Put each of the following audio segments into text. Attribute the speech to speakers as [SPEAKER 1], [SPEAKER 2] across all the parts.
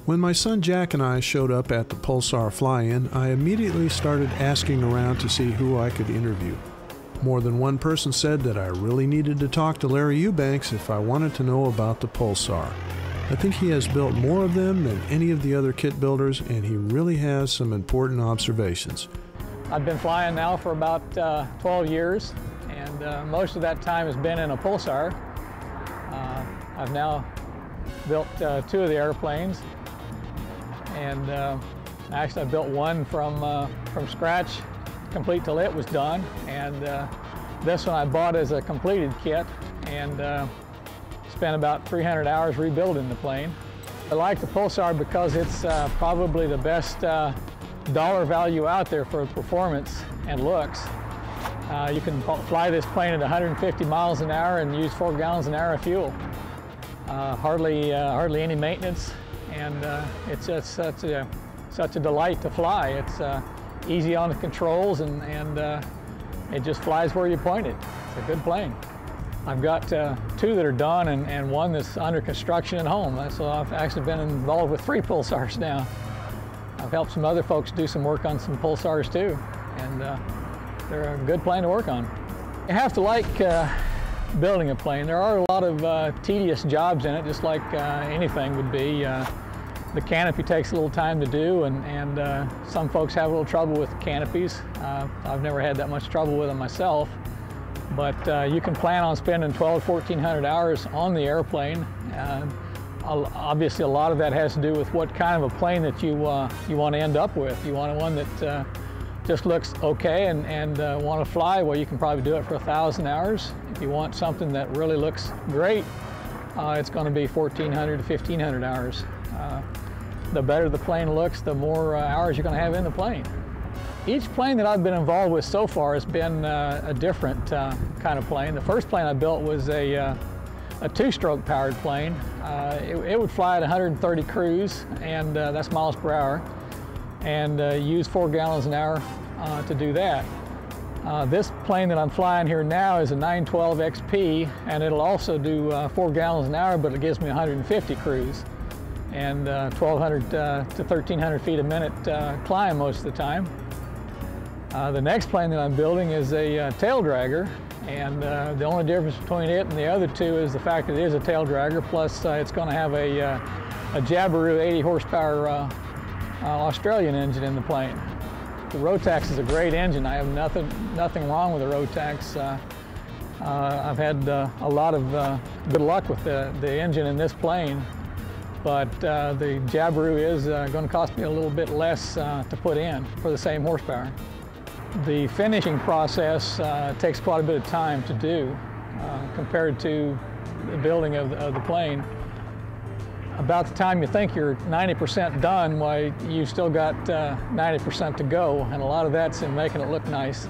[SPEAKER 1] When my son Jack and I showed up at the Pulsar fly-in, I immediately started asking around to see who I could interview. More than one person said that I really needed to talk to Larry Eubanks if I wanted to know about the Pulsar. I think he has built more of them than any of the other kit builders, and he really has some important observations.
[SPEAKER 2] I've been flying now for about 12 years, and most of that time has been in a Pulsar. I've now built 2 of the airplanes, and actually I built one from scratch, complete till it was done, and this one I bought as a completed kit, and spent about 300 hours rebuilding the plane. I like the Pulsar because it's probably the best dollar value out there for performance and looks. You can fly this plane at 150 miles an hour and use 4 gallons an hour of fuel. Hardly any maintenance, and it's just such a delight to fly. It's easy on the controls, and it just flies where you point it. It's a good plane. I've got 2 that are done and 1 that's under construction at home. So I've actually been involved with 3 Pulsars now. I've helped some other folks do some work on some Pulsars too, and they're a good plane to work on. You have to like building a plane. There are a lot of tedious jobs in it, just like anything would be. The canopy takes a little time to do, and some folks have a little trouble with canopies. I've never had that much trouble with them myself, but you can plan on spending 1,200 to 1,400 hours on the airplane. Obviously, a lot of that has to do with what kind of a plane that you want to end up with. You want one that just looks okay and want to fly, well, you can probably do it for 1,000 hours. If you want something that really looks great, it's going to be 1,400 to 1,500 hours. The better the plane looks, the more hours you're going to have in the plane. Each plane that I've been involved with so far has been a different kind of plane. The first plane I built was a 2-stroke powered plane. It would fly at 130 cruise, and that's miles per hour, and use 4 gallons an hour to do that. This plane that I'm flying here now is a 912 XP, and it'll also do 4 gallons an hour, but it gives me 150 cruise and 1,200 to 1,300 feet a minute climb most of the time. The next plane that I'm building is a tail dragger, and the only difference between it and the other 2 is the fact that it is a tail dragger, plus it's going to have a Jabiru 80 horsepower Australian engine in the plane. The Rotax is a great engine. I have nothing wrong with the Rotax. I've had a lot of good luck with the engine in this plane, but the Jabiru is going to cost me a little bit less to put in for the same horsepower. The finishing process takes quite a bit of time to do compared to the building of the plane. About the time you think you're 90% done, why you've still got 90% to go, and a lot of that's in making it look nice.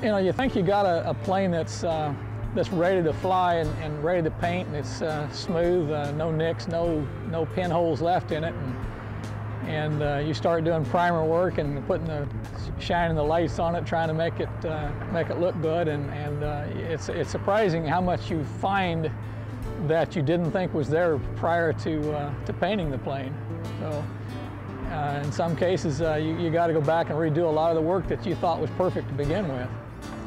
[SPEAKER 2] You know, you think you got a plane that's ready to fly and ready to paint, and it's smooth, no nicks, no pinholes left in it, and you start doing primer work and shining the lights on it, trying to make it look good, and it's surprising how much you find that you didn't think was there prior to painting the plane. So in some cases you got to go back and redo a lot of the work that you thought was perfect to begin with.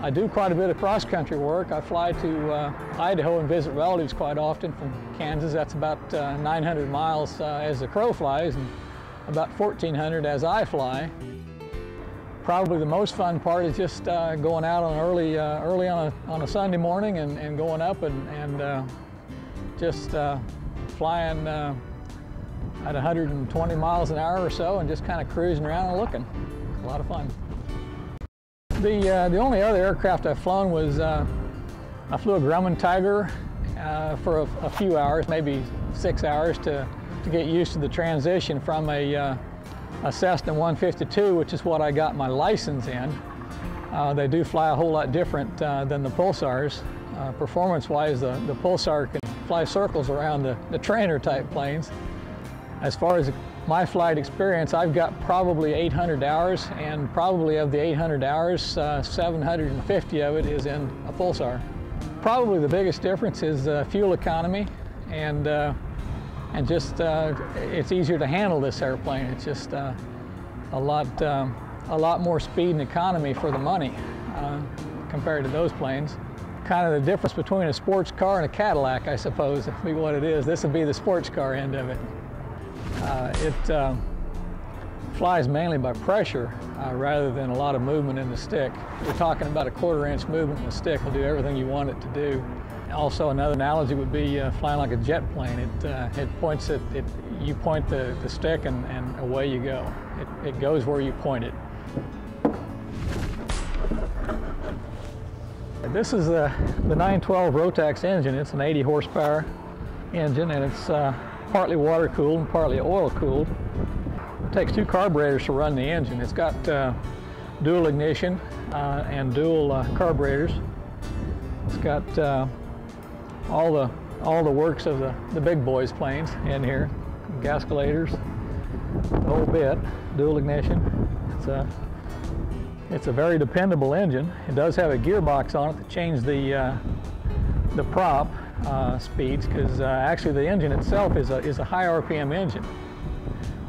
[SPEAKER 2] I do quite a bit of cross-country work. I fly to Idaho and visit relatives quite often from Kansas. That's about 900 miles as the crow flies, and about 1,400 as I fly. Probably the most fun part is just going out on early on a Sunday morning and going up and just flying at 120 miles an hour or so and just kind of cruising around and looking. A lot of fun. The only other aircraft I've flown was I flew a Grumman Tiger for a few hours, maybe 6 hours, to get used to the transition from a Cessna 152, which is what I got my license in. They do fly a whole lot different than the Pulsars. Performance-wise, the Pulsar can fly circles around the trainer type planes. As far as my flight experience, I've got probably 800 hours, and probably of the 800 hours, 750 of it is in a Pulsar. Probably the biggest difference is fuel economy, and and just it's easier to handle this airplane. It's just a lot more speed and economy for the money compared to those planes. Kind of the difference between a sports car and a Cadillac, I suppose, would be what it is. This would be the sports car end of it. It flies mainly by pressure rather than a lot of movement in the stick. We're talking about a 1/4 inch movement in the stick will do everything you want it to do. Also, another analogy would be flying like a jet plane. It points it, you point the stick and away you go. It goes where you point it. This is the 912 Rotax engine. It's an 80 horsepower engine, and it's partly water cooled and partly oil cooled. It takes 2 carburetors to run the engine. It's got dual ignition and dual carburetors. It's got all the works of the big boys planes in here, gaskelators, the whole bit, dual ignition. It's a very dependable engine. It does have a gearbox on it to change the prop speeds, because actually the engine itself is a high RPM engine.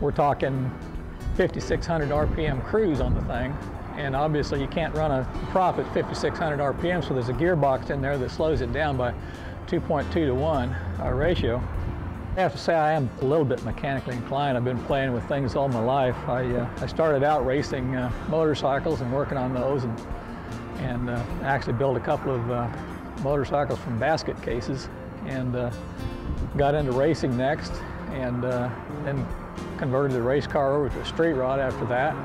[SPEAKER 2] We're talking 5,600 RPM cruise on the thing, and obviously you can't run a prop at 5,600 RPM, so there's a gearbox in there that slows it down by 2.2 to 1 ratio. I have to say I am a little bit mechanically inclined. I've been playing with things all my life. I started out racing motorcycles and working on those, and actually built a couple of motorcycles from basket cases, and got into racing next, and then converted the race car over to a street rod after that.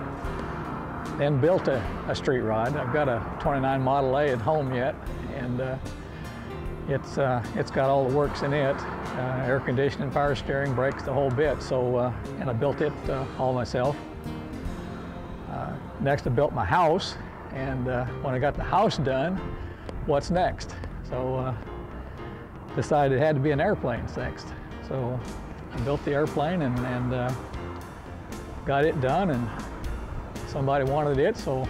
[SPEAKER 2] Then built a street rod. I've got a 29 Model A at home yet, and it's got all the works in it. Air conditioning, power steering, brakes, the whole bit. So, and I built it all myself. Next I built my house, and when I got the house done, what's next? So decided it had to be an airplane next. So I built the airplane and got it done, and somebody wanted it, so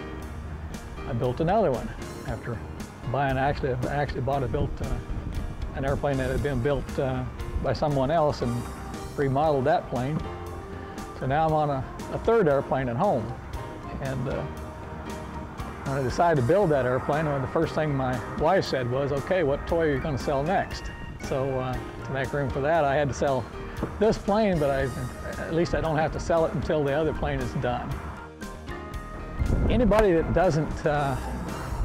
[SPEAKER 2] I built another one after buying. I actually built an airplane that had been built by someone else and remodeled that plane. So now I'm on a third airplane at home. And when I decided to build that airplane, the first thing my wife said was, okay, what toy are you going to sell next? So to make room for that, I had to sell this plane, but at least I don't have to sell it until the other plane is done. Anybody that doesn't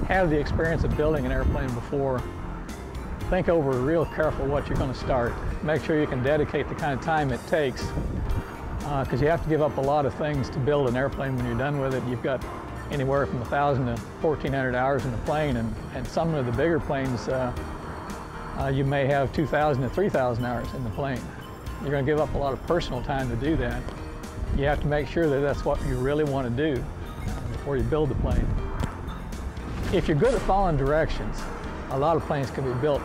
[SPEAKER 2] have the experience of building an airplane before, think over real careful what you're going to start. Make sure you can dedicate the kind of time it takes, because you have to give up a lot of things to build an airplane when you're done with it. You've got anywhere from 1,000 to 1,400 hours in the plane, and some of the bigger planes, you may have 2,000 to 3,000 hours in the plane. You're going to give up a lot of personal time to do that. You have to make sure that that's what you really want to do before you build the plane. If you're good at following directions, a lot of planes can be built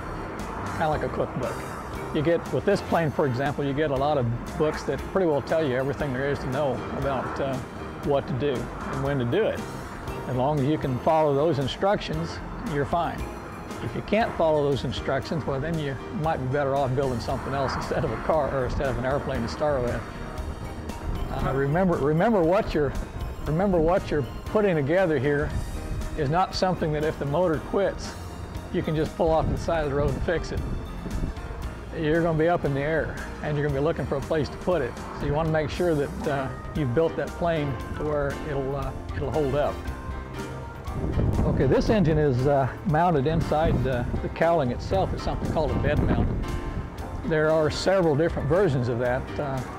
[SPEAKER 2] kind of like a cookbook. You get, with this plane, for example, you get a lot of books that pretty well tell you everything there is to know about what to do and when to do it. As long as you can follow those instructions, you're fine. If you can't follow those instructions, well, then you might be better off building something else instead of a car or instead of an airplane to start with. Remember what you're putting together here is not something that if the motor quits, you can just pull off to the side of the road and fix it. You're going to be up in the air, and you're going to be looking for a place to put it. So you want to make sure that you've built that plane to where it'll hold up. Okay, this engine is mounted inside the cowling itself. It's something called a bed mount. There are several different versions of that,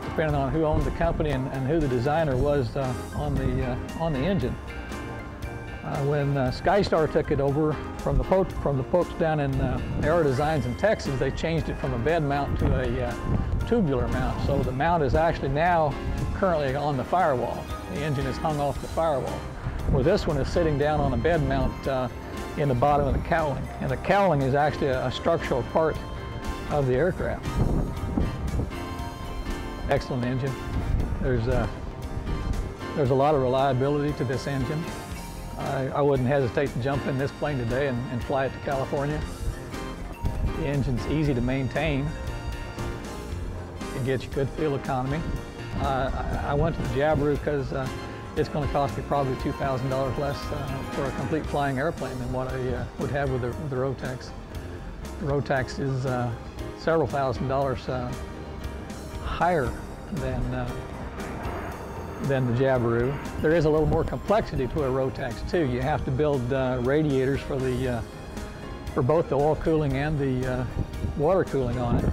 [SPEAKER 2] depending on who owned the company and who the designer was on the engine. When SkyStar took it over from the folks down in Aero Designs in Texas, they changed it from a bed mount to a tubular mount. So the mount is actually now currently on the firewall. The engine is hung off the firewall. Where this one is sitting down on a bed mount in the bottom of the cowling. And the cowling is actually a structural part of the aircraft. Excellent engine. There's a lot of reliability to this engine. I wouldn't hesitate to jump in this plane today and fly it to California. The engine's easy to maintain. It get you good fuel economy. I went to the Jabiru because it's going to cost me probably $2,000 less for a complete flying airplane than what I would have with the Rotax. The Rotax is several $1,000s higher than the Jabiru. There is a little more complexity to a Rotax too. You have to build radiators for both the oil cooling and the water cooling on it.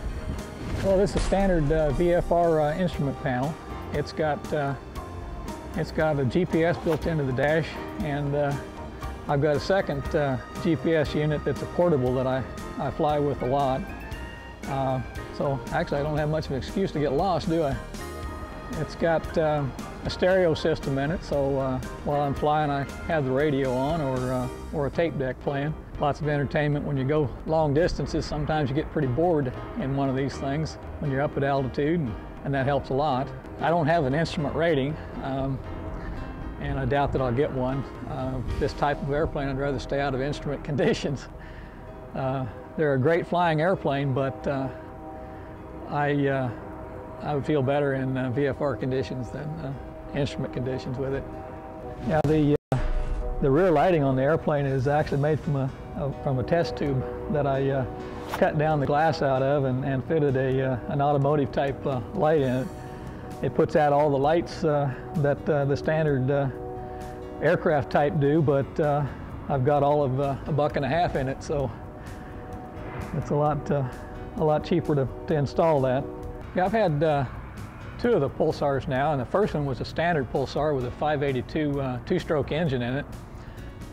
[SPEAKER 2] Well, this is a standard VFR instrument panel. It's got a GPS built into the dash, and I've got a second GPS unit that's a portable that I fly with a lot. So actually I don't have much of an excuse to get lost, do I? It's got a stereo system in it, so while I'm flying I have the radio on or a tape deck playing. Lots of entertainment. When you go long distances, sometimes you get pretty bored in one of these things when you're up at altitude, and that helps a lot. I don't have an instrument rating, and I doubt that I'll get one. This type of airplane, I'd rather stay out of instrument conditions. They're a great flying airplane, but I would feel better in VFR conditions than instrument conditions with it. Now the rear lighting on the airplane is actually made from a test tube that I cut down the glass out of and fitted an automotive type light in it. It puts out all the lights that the standard aircraft type do, but I've got all of $1.50 in it, so it's a lot cheaper to install that. Yeah, I've had two of the Pulsars now, and the first one was a standard Pulsar with a 582 two-stroke engine in it.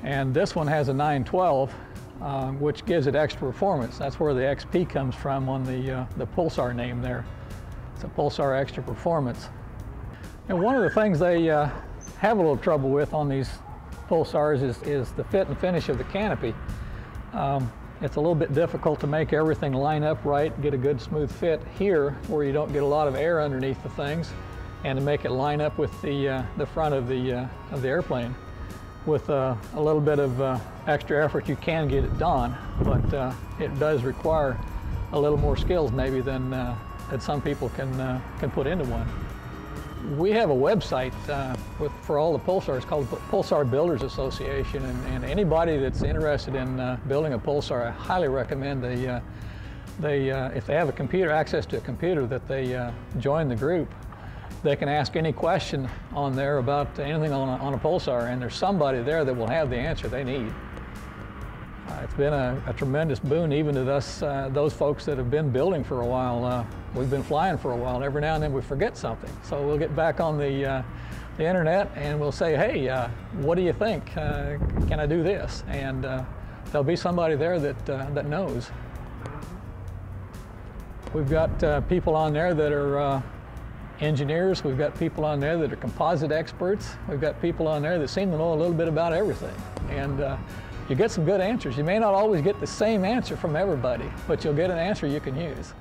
[SPEAKER 2] And this one has a 912, which gives it extra performance. That's where the XP comes from on the Pulsar name there. It's a Pulsar Extra Performance. And one of the things they have a little trouble with on these Pulsars is the fit and finish of the canopy. It's a little bit difficult to make everything line up right, get a good smooth fit here where you don't get a lot of air underneath the things, and to make it line up with the front of the airplane. With a little bit of extra effort, you can get it done, but it does require a little more skills maybe than that some people can put into one. We have a website for all the Pulsars called the Pulsar Builders Association, and anybody that's interested in building a Pulsar, I highly recommend if they have access to a computer, that they join the group. They can ask any question on there about anything on a Pulsar, and there's somebody there that will have the answer they need. It's been a tremendous boon even to us, those folks that have been building for a while. We've been flying for a while, and every now and then we forget something. So we'll get back on the internet and we'll say, hey, what do you think? Can I do this? And there'll be somebody there that knows. We've got people on there that are engineers. We've got people on there that are composite experts. We've got people on there that seem to know a little bit about everything. And you get some good answers. You may not always get the same answer from everybody, but you'll get an answer you can use.